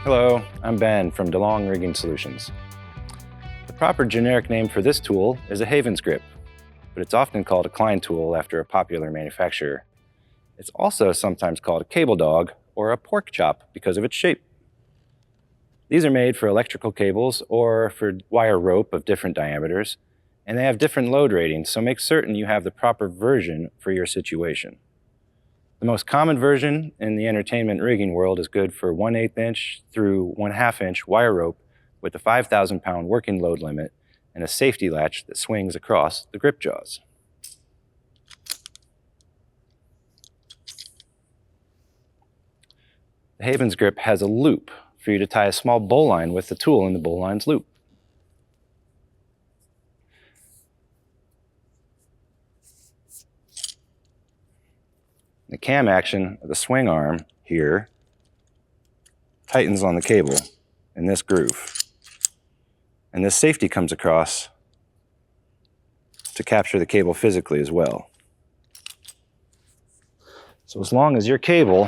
Hello, I'm Ben from DeLong Rigging Solutions. The proper generic name for this tool is a Havens grip, but it's often called a Klein tool after a popular manufacturer. It's also sometimes called a cable dog or a pork chop because of its shape. These are made for electrical cables or for wire rope of different diameters, and they have different load ratings, so make certain you have the proper version for your situation. The most common version in the entertainment rigging world is good for 1/8 inch through 1/2 inch wire rope with a 5,000 pound working load limit and a safety latch that swings across the grip jaws. The Havens grip has a loop for you to tie a small bowline with the tool in the bowline's loop. The cam action of the swing arm here tightens on the cable in this groove. And this safety comes across to capture the cable physically as well. So as long as your cable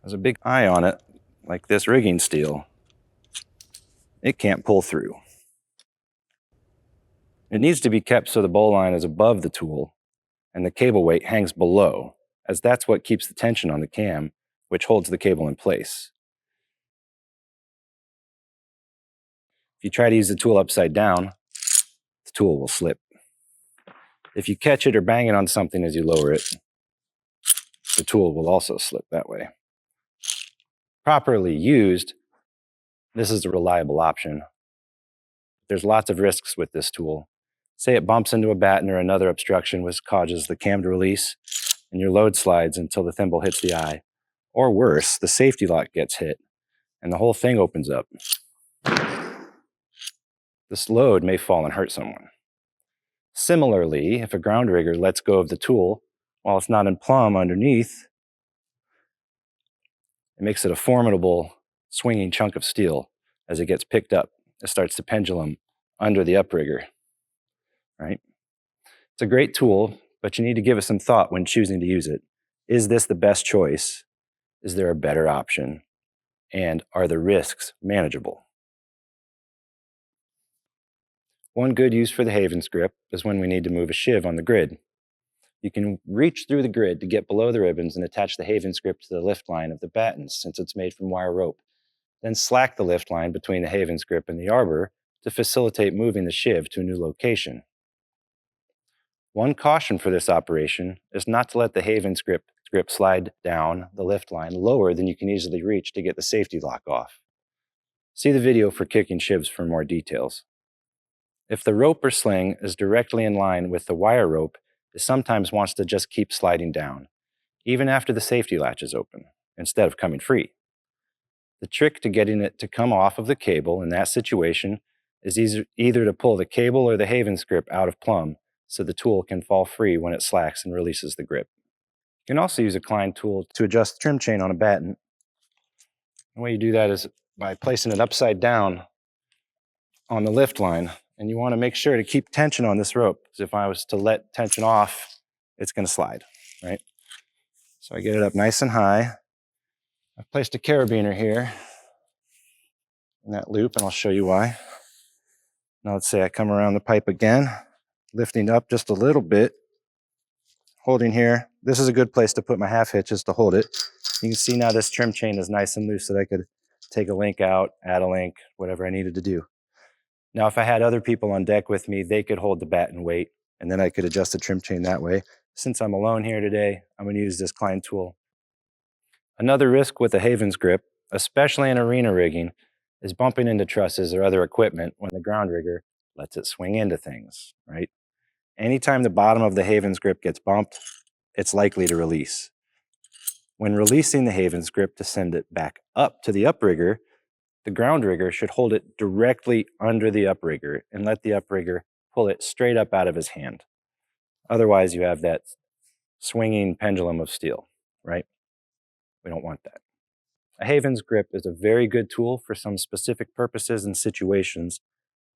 has a big eye on it, like this rigging steel, it can't pull through. It needs to be kept so the bowline is above the tool and the cable weight hangs below, as that's what keeps the tension on the cam, which holds the cable in place. If you try to use the tool upside down, the tool will slip. If you catch it or bang it on something as you lower it, the tool will also slip that way. Properly used, this is a reliable option. There's lots of risks with this tool. Say it bumps into a batten or another obstruction which causes the cam to release and your load slides until the thimble hits the eye. Or worse, the safety lock gets hit and the whole thing opens up. This load may fall and hurt someone. Similarly, if a ground rigger lets go of the tool while it's not in plumb underneath, it makes it a formidable swinging chunk of steel. As it gets picked up, it starts to pendulum under the uprigger, right? It's a great tool, but you need to give it some thought when choosing to use it. Is this the best choice? Is there a better option? And are the risks manageable? One good use for the Havens grip is when we need to move a shiv on the grid. You can reach through the grid to get below the ribbons and attach the Havens grip to the lift line of the battens since it's made from wire rope. Then slack the lift line between the Havens grip and the arbor to facilitate moving the shiv to a new location. One caution for this operation is not to let the Havens grip slide down the lift line lower than you can easily reach to get the safety lock off. See the video for kicking shivs for more details. If the rope or sling is directly in line with the wire rope, it sometimes wants to just keep sliding down, even after the safety latch is open, instead of coming free. The trick to getting it to come off of the cable in that situation is either to pull the cable or the Havens grip out of plumb so the tool can fall free when it slacks and releases the grip. You can also use a Klein tool to adjust the trim chain on a batten. The way you do that is by placing it upside down on the lift line, and you want to make sure to keep tension on this rope, because if I was to let tension off, it's going to slide, right? So I get it up nice and high. I've placed a carabiner here in that loop, and I'll show you why. Now let's say I come around the pipe again, lifting up just a little bit, holding here. This is a good place to put my half hitches to hold it. You can see now this trim chain is nice and loose so that I could take a link out, add a link, whatever I needed to do. Now, if I had other people on deck with me, they could hold the batten weight, and then I could adjust the trim chain that way. Since I'm alone here today, I'm going to use this Klein tool. Another risk with a Havens grip, especially in arena rigging, is bumping into trusses or other equipment when the ground rigger lets it swing into things, right? Anytime the bottom of the Havens grip gets bumped, it's likely to release. When releasing the Havens grip to send it back up to the uprigger, the ground rigger should hold it directly under the uprigger and let the uprigger pull it straight up out of his hand. Otherwise, you have that swinging pendulum of steel, right? We don't want that. A Havens grip is a very good tool for some specific purposes and situations,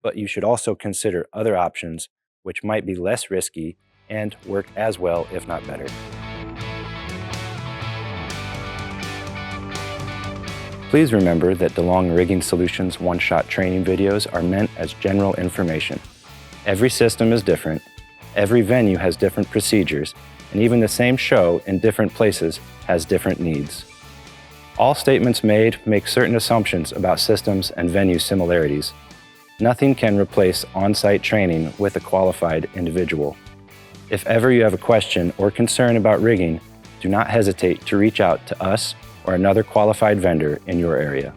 but you should also consider other options which might be less risky and work as well, if not better. Please remember that DeLong Rigging Solutions one-shot training videos are meant as general information. Every system is different, every venue has different procedures, and even the same show in different places has different needs. All statements made make certain assumptions about systems and venue similarities. Nothing can replace on-site training with a qualified individual. If ever you have a question or concern about rigging, do not hesitate to reach out to us or another qualified vendor in your area.